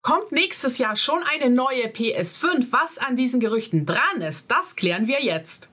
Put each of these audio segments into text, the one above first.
Kommt nächstes Jahr schon eine neue PS5? Was an diesen Gerüchten dran ist, das klären wir jetzt.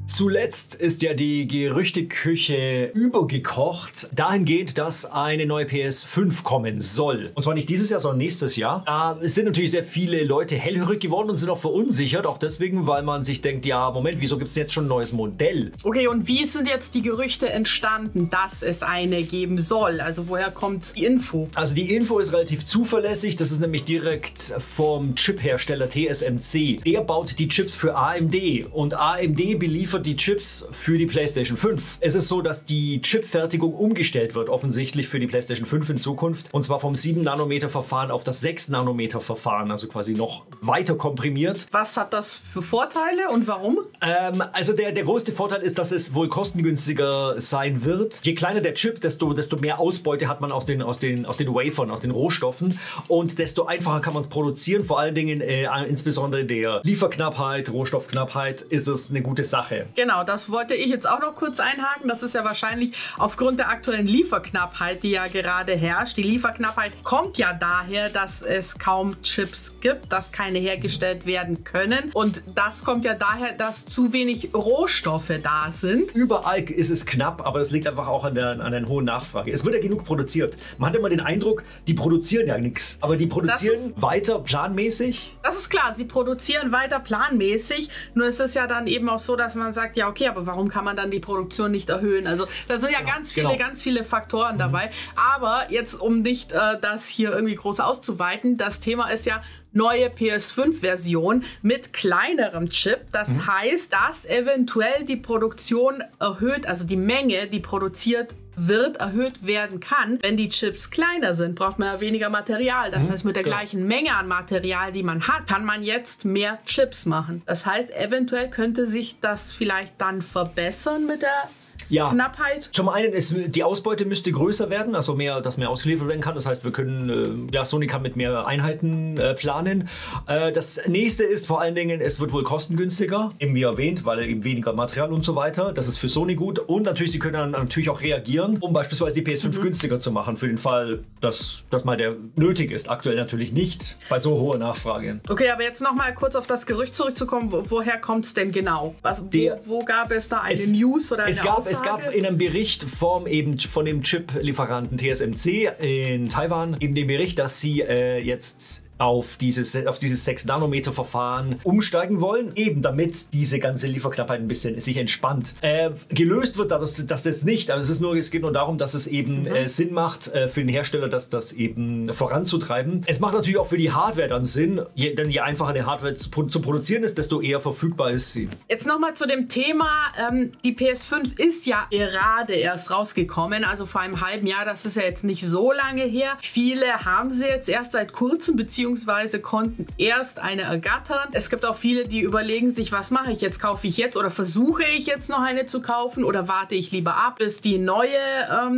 Zuletzt ist ja die Gerüchteküche übergekocht, dahingehend, dass eine neue PS5 kommen soll. Und zwar nicht dieses Jahr, sondern nächstes Jahr. Da sind natürlich sehr viele Leute hellhörig geworden und sind auch verunsichert. Auch deswegen, weil man sich denkt, ja, Moment, wieso gibt es jetzt schon ein neues Modell? Okay, und wie sind jetzt die Gerüchte entstanden, dass es eine geben soll? Also woher kommt die Info? Also die Info ist relativ zuverlässig. Das ist nämlich direkt vom Chiphersteller TSMC. Der baut die Chips für AMD und AMD beliefert die Chips für die PlayStation 5. Es ist so, dass die Chipfertigung umgestellt wird, offensichtlich für die PlayStation 5 in Zukunft. Und zwar vom 7-Nanometer-Verfahren auf das 6-Nanometer-Verfahren, also quasi noch weiter komprimiert. Was hat das für Vorteile und warum? Also der größte Vorteil ist, dass es wohl kostengünstiger sein wird. Je kleiner der Chip, desto mehr Ausbeute hat man aus den Wafern, aus den Rohstoffen. Und desto einfacher kann man es produzieren. Vor allen Dingen, insbesondere der Lieferknappheit, Rohstoffknappheit, ist es eine gute Sache. Genau, das wollte ich jetzt auch noch kurz einhaken. Das ist ja wahrscheinlich aufgrund der aktuellen Lieferknappheit, die ja gerade herrscht. Die Lieferknappheit kommt ja daher, dass es kaum Chips gibt, dass keine hergestellt werden können. Und das kommt ja daher, dass zu wenig Rohstoffe da sind. Überall ist es knapp, aber es liegt einfach auch an der hohen Nachfrage. Es wird ja genug produziert. Man hat immer den Eindruck, die produzieren ja nichts. Aber die produzieren weiter planmäßig. Das ist klar, sie produzieren weiter planmäßig. Nur ist es ja dann eben auch so, dass man sagt, ja okay, aber warum kann man dann die Produktion nicht erhöhen? Also da sind ja ganz viele Faktoren dabei. Aber jetzt, um nicht das hier irgendwie groß auszuweiten, das Thema ist ja neue PS5-Version mit kleinerem Chip. Das heißt, dass eventuell die Produktion erhöht, also die Menge, die produziert wird, erhöht werden kann. Wenn die Chips kleiner sind, braucht man ja weniger Material. Das heißt, mit der gleichen Menge an Material, die man hat, kann man jetzt mehr Chips machen. Das heißt, eventuell könnte sich das vielleicht dann verbessern mit der Knappheit. Zum einen ist die Ausbeute müsste größer werden, also dass mehr ausgeliefert werden kann. Das heißt, wir können, Sony kann mit mehr Einheiten planen. Das nächste ist vor allen Dingen, es wird wohl kostengünstiger, eben wie erwähnt, weil eben weniger Material und so weiter. Das ist für Sony gut. Und natürlich, sie können dann natürlich auch reagieren, um beispielsweise die PS5 günstiger zu machen, für den Fall, dass mal der nötig ist. Aktuell natürlich nicht, bei so hoher Nachfrage. Okay, aber jetzt noch mal kurz auf das Gerücht zurückzukommen. Woher kommt es denn genau? Wo gab es da eine News oder eine Aussage? Es gab in einem Bericht von dem Chip-Lieferanten TSMC in Taiwan eben den Bericht, dass sie jetzt auf dieses 6-Nanometer-Verfahren umsteigen wollen, eben damit diese ganze Lieferknappheit ein bisschen sich entspannt. Gelöst wird das jetzt nicht, aber es geht nur darum, dass es eben Sinn macht für den Hersteller, das eben voranzutreiben. Es macht natürlich auch für die Hardware dann Sinn, denn je einfacher eine Hardware zu produzieren ist, desto eher verfügbar ist sie. Jetzt nochmal zu dem Thema, die PS5 ist ja gerade erst rausgekommen, also vor einem halben Jahr, das ist ja jetzt nicht so lange her. Viele haben sie jetzt erst seit kurzem, beziehungsweise konnten erst eine ergattern. Es gibt auch viele, die überlegen sich, was mache ich jetzt? Kaufe ich jetzt oder versuche ich jetzt noch eine zu kaufen oder warte ich lieber ab, bis die neue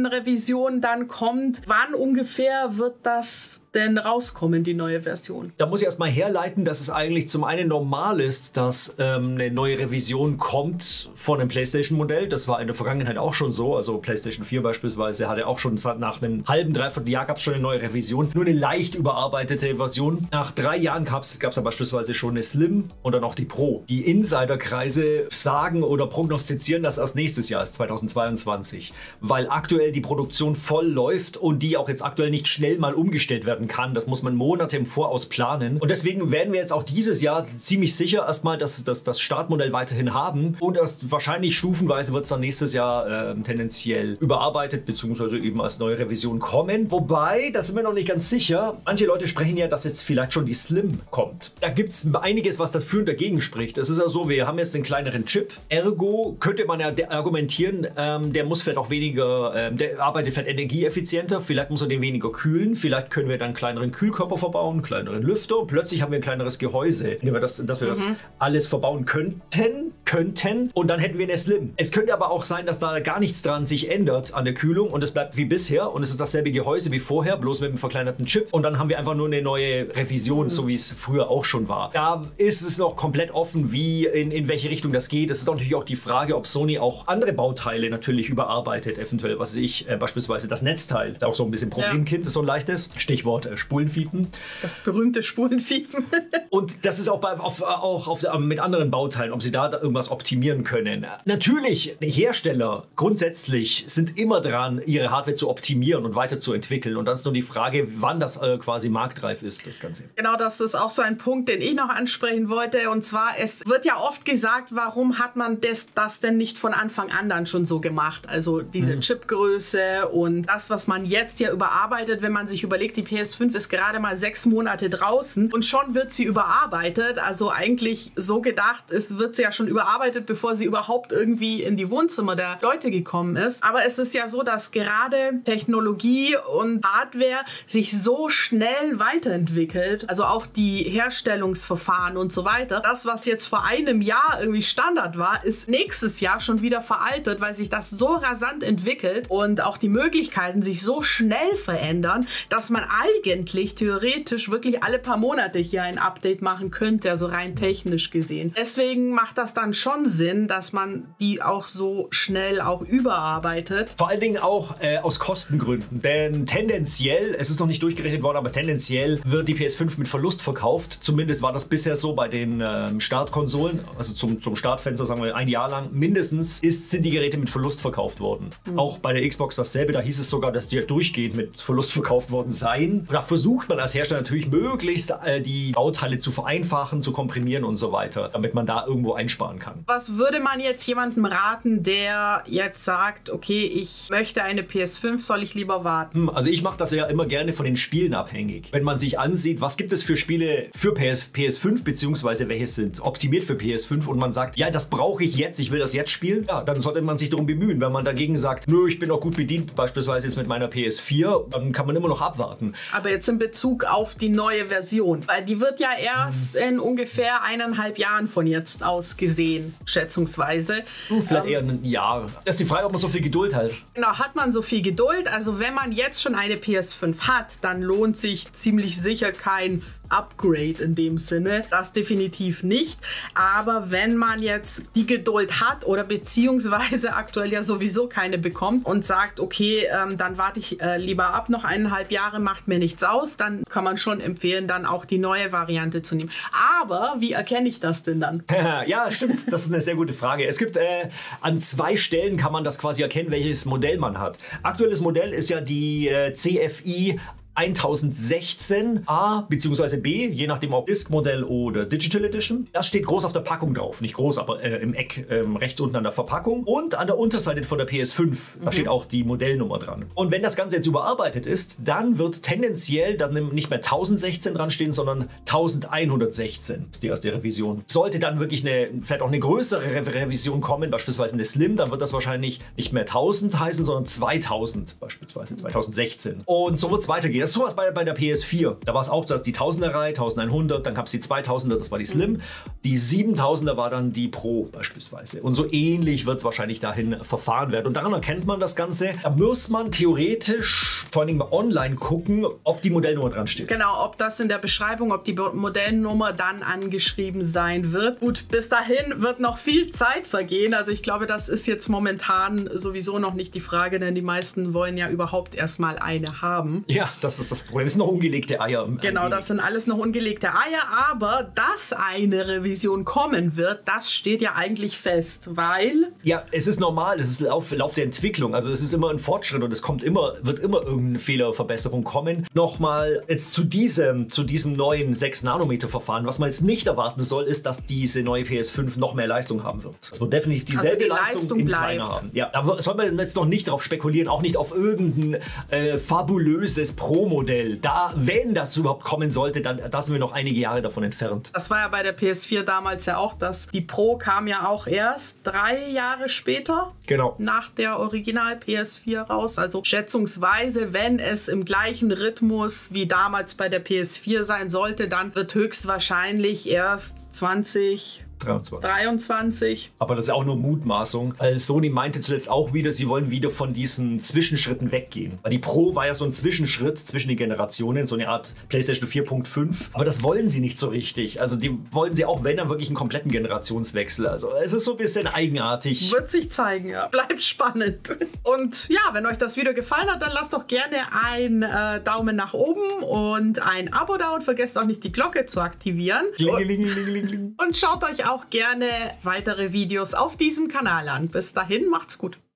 Revision dann kommt? Wann ungefähr wird das denn rauskommen, die neue Version? Da muss ich erstmal herleiten, dass es eigentlich zum einen normal ist, dass eine neue Revision kommt von einem PlayStation-Modell. Das war in der Vergangenheit auch schon so. Also PlayStation 4 beispielsweise hatte auch schon nach einem halben, dreiviertel Jahr gab es schon eine neue Revision. Nur eine leicht überarbeitete Version. Nach 3 Jahren gab es dann beispielsweise schon eine Slim und dann auch die Pro. Die Insiderkreise sagen oder prognostizieren, dass erst nächstes Jahr ist, 2022. Weil aktuell die Produktion voll läuft und die auch jetzt aktuell nicht schnell mal umgestellt werden kann. Das muss man Monate im Voraus planen. Und deswegen werden wir jetzt auch dieses Jahr ziemlich sicher erstmal das Startmodell weiterhin haben. Und erst wahrscheinlich stufenweise wird es dann nächstes Jahr tendenziell überarbeitet, beziehungsweise eben als neue Revision kommen. Wobei, da sind wir noch nicht ganz sicher. Manche Leute sprechen ja, dass jetzt vielleicht schon die Slim kommt. Da gibt es einiges, was dafür und dagegen spricht. Es ist ja so, wir haben jetzt einen kleineren Chip. Ergo könnte man ja argumentieren, der muss vielleicht auch weniger, der arbeitet vielleicht energieeffizienter. Vielleicht muss er den weniger kühlen. Vielleicht können wir dann kleineren Kühlkörper verbauen, einen kleineren Lüfter und plötzlich haben wir ein kleineres Gehäuse, indem wir das alles verbauen könnten und dann hätten wir eine Slim. Es könnte aber auch sein, dass da gar nichts dran sich ändert an der Kühlung und es bleibt wie bisher und es ist dasselbe Gehäuse wie vorher, bloß mit einem verkleinerten Chip und dann haben wir einfach nur eine neue Revision, so wie es früher auch schon war. Da ist es noch komplett offen, wie in welche Richtung das geht. Es ist natürlich auch die Frage, ob Sony auch andere Bauteile natürlich überarbeitet, eventuell, was weiß ich, beispielsweise das Netzteil. Das ist auch so ein bisschen Problemkind, ist so ein leichtes. Stichwort Spulenfiepen. Das berühmte Spulenfiepen. Und das ist auch, mit anderen Bauteilen, ob sie da irgendwas optimieren können. Natürlich, Hersteller grundsätzlich sind immer dran, ihre Hardware zu optimieren und weiterzuentwickeln. Und dann ist nur die Frage, wann das quasi marktreif ist, das Ganze. Genau, das ist auch so ein Punkt, den ich noch ansprechen wollte. Und zwar, es wird ja oft gesagt, warum hat man das denn nicht von Anfang an dann schon so gemacht? Also diese Chipgröße und das, was man jetzt ja überarbeitet, wenn man sich überlegt, die PS5 ist gerade mal 6 Monate draußen und schon wird sie überarbeitet. Also eigentlich so gedacht, es wird sie ja schon überarbeitet, bevor sie überhaupt irgendwie in die Wohnzimmer der Leute gekommen ist. Aber es ist ja so, dass gerade Technologie und Hardware sich so schnell weiterentwickelt, also auch die Herstellungsverfahren und so weiter. Das, was jetzt vor einem Jahr irgendwie Standard war, ist nächstes Jahr schon wieder veraltet, weil sich das so rasant entwickelt und auch die Möglichkeiten sich so schnell verändern, dass man eigentlich theoretisch wirklich alle paar Monate hier ein Update machen könnte, also rein technisch gesehen. Deswegen macht das dann schon Sinn, dass man die auch so schnell auch überarbeitet. Vor allen Dingen auch aus Kostengründen, denn tendenziell, es ist noch nicht durchgerechnet worden, aber tendenziell wird die PS5 mit Verlust verkauft. Zumindest war das bisher so bei den Startkonsolen, also zum Startfenster, sagen wir ein Jahr lang, mindestens sind die Geräte mit Verlust verkauft worden. Auch bei der Xbox dasselbe, da hieß es sogar, dass die durchgehend mit Verlust verkauft worden seien. Da versucht man als Hersteller natürlich möglichst die Bauteile zu vereinfachen, zu komprimieren und so weiter, damit man da irgendwo einsparen kann. Was würde man jetzt jemandem raten, der jetzt sagt, okay, ich möchte eine PS5, soll ich lieber warten? Also ich mache das ja immer gerne von den Spielen abhängig. Wenn man sich ansieht, was gibt es für Spiele für PS5, beziehungsweise welche sind optimiert für PS5 und man sagt, ja, das brauche ich jetzt, ich will das jetzt spielen, ja, dann sollte man sich darum bemühen. Wenn man dagegen sagt, nö, ich bin auch gut bedient, beispielsweise jetzt mit meiner PS4, dann kann man immer noch abwarten. Aber jetzt in Bezug auf die neue Version, weil die wird ja erst in ungefähr 1,5 Jahren von jetzt aus gesehen, schätzungsweise. Vielleicht eher ein Jahr. Das ist die Frage, ob man so viel Geduld hat. Genau, hat man so viel Geduld? Also wenn man jetzt schon eine PS5 hat, dann lohnt sich ziemlich sicher kein Upgrade in dem Sinne. Das definitiv nicht. Aber wenn man jetzt die Geduld hat oder beziehungsweise aktuell ja sowieso keine bekommt und sagt, okay, dann warte ich lieber ab, noch 1,5 Jahre, macht mir nichts aus, dann kann man schon empfehlen, dann auch die neue Variante zu nehmen. Aber wie erkenne ich das denn dann? Ja, stimmt. Das ist eine sehr gute Frage. Es gibt an 2 Stellen kann man das quasi erkennen, welches Modell man hat. Aktuelles Modell ist ja die CFI 1016 A bzw. B, je nachdem ob Disk-Modell oder Digital Edition. Das steht groß auf der Packung drauf. Nicht groß, aber im Eck rechts unten an der Verpackung. Und an der Unterseite von der PS5, da steht auch die Modellnummer dran. Und wenn das Ganze jetzt überarbeitet ist, dann wird tendenziell dann nicht mehr 1016 dran stehen, sondern 1116 ist die erste Revision. Sollte dann wirklich vielleicht auch eine größere Revision kommen, beispielsweise eine Slim, dann wird das wahrscheinlich nicht mehr 1000 heißen, sondern 2000, beispielsweise 2016. Und so wird es weitergehen. Das ist sowas bei der PS4. Da war es auch, dass die 1000er-Reihe, 1100, dann gab es die 2000er, das war die Slim. Die 7000er war dann die Pro beispielsweise. Und so ähnlich wird es wahrscheinlich dahin verfahren werden. Und daran erkennt man das Ganze. Da muss man theoretisch, vor allem online gucken, ob die Modellnummer dran steht. Genau, ob das in der Beschreibung, ob die Modellnummer dann angeschrieben sein wird. Gut, bis dahin wird noch viel Zeit vergehen. Also ich glaube, das ist jetzt momentan sowieso noch nicht die Frage, denn die meisten wollen ja überhaupt erstmal eine haben. Ja, das ist das Problem. Das sind noch ungelegte Eier. Genau, das sind alles noch ungelegte Eier, aber dass eine Revision kommen wird, das steht ja eigentlich fest, weil... Ja, es ist normal, es ist Lauf der Entwicklung, also es ist immer ein Fortschritt und es wird immer irgendeine Fehlerverbesserung kommen. Nochmal jetzt zu diesem neuen 6-Nanometer-Verfahren, was man jetzt nicht erwarten soll, ist, dass diese neue PS5 noch mehr Leistung haben wird. Es wird definitiv dieselbe Leistung in kleiner haben. Ja, da soll man jetzt noch nicht drauf spekulieren, auch nicht auf irgendein fabulöses Pro Pro-Modell, da, wenn das überhaupt kommen sollte, dann da sind wir noch einige Jahre davon entfernt. Das war ja bei der PS4 damals ja auch, dass die Pro kam ja auch erst 3 Jahre später. Genau. Nach der Original PS4 raus. Also schätzungsweise, wenn es im gleichen Rhythmus wie damals bei der PS4 sein sollte, dann wird höchstwahrscheinlich erst 2023. Aber das ist auch nur Mutmaßung. Sony meinte zuletzt auch wieder, sie wollen wieder von diesen Zwischenschritten weggehen. Weil die Pro war ja so ein Zwischenschritt zwischen den Generationen, so eine Art PlayStation 4.5. Aber das wollen sie nicht so richtig. Also die wollen sie auch, wenn dann wirklich einen kompletten Generationswechsel. Also es ist so ein bisschen eigenartig. Wird sich zeigen, ja. Bleibt spannend. Und ja, wenn euch das Video gefallen hat, dann lasst doch gerne einen Daumen nach oben und ein Abo da und vergesst auch nicht die Glocke zu aktivieren. Und schaut euch auch gerne weitere Videos auf diesem Kanal an. Bis dahin, macht's gut.